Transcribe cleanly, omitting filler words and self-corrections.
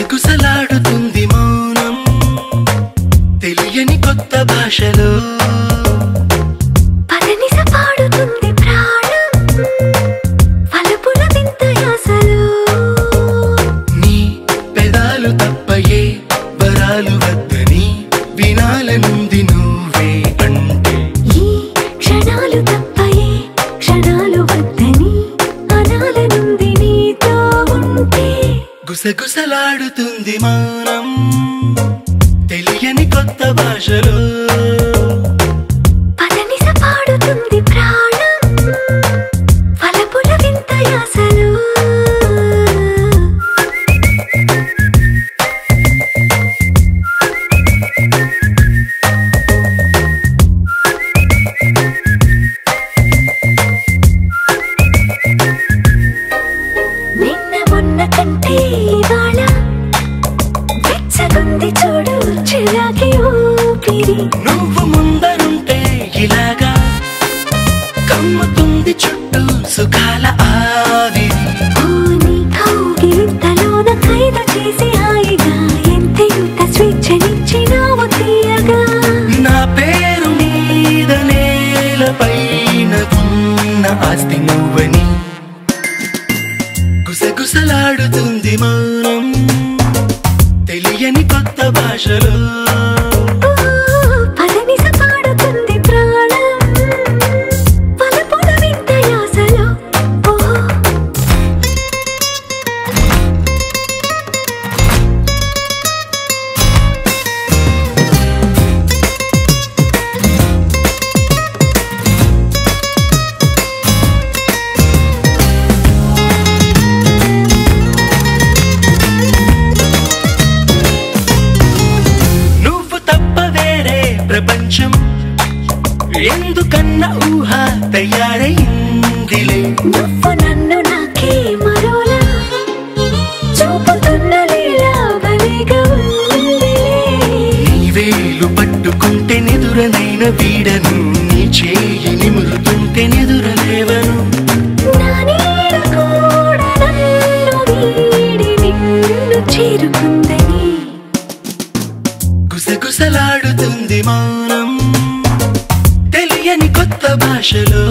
గుసగుసలాడుతుంది మౌనం తెలియని కొత్త భాషలో పదనిస పాడుతుంది ప్రాణం ఫలపుల వింత యాసలో నీ పెదాలు తప్పయే వరాలు వద్దని వినాలనుంది నువ్వే అంటే ఈ క్షణాలు తప్పయే క్షణాలు వద్దని అనాలనుంది నీతో ఉంటే గుసగుసలాడుతుంది మౌనం తెలియని కొత్త భాషలో పదనిస పాడుతుంది ప్రాణం ఫలపుల వింత యాసలో నిన్న మొన్న కంటే ఇవాళ వెచ్చగుంది చూడు చిరాకి ఊపిరి నువ్వు ముందరుంటే ఇలాగా కమ్ముతుంది చుట్టూ సుఖాల ఆవిరి నీ కౌగిలింతలోన ఖైదు చేసి హాయిగా ఎంతెంత స్వేచ్ఛనిచ్చినావు తీయగా నా పేరు మీద నేలపైన ఉన్న ఆస్తి నువ్వని గుసగుసలాడుతుంది మౌనం తెలియని కొత్త భాషలో పదనిస పాడుతుంది ప్రాణం ఫలపుల వింత యాసలో నువ్వు తప్ప వేరే ప్రపంచం ఎందుకన్నా ఊహ తయారైందిలే నువ్వు నన్ను నాకే మరోలా చూపుతున్న లీలా భలేగా ఉందిలే నీ వేలు పట్టుకుంటే నిదురనైన వీడను నీ చేయి నిమురుతుంటే నిదురలేవను నా నీడ కూడా నన్ను వీడి నిన్ను చేరుకుందని గుసగుసలాడుతుంది మౌనం తెలియని కొత్త భాషలో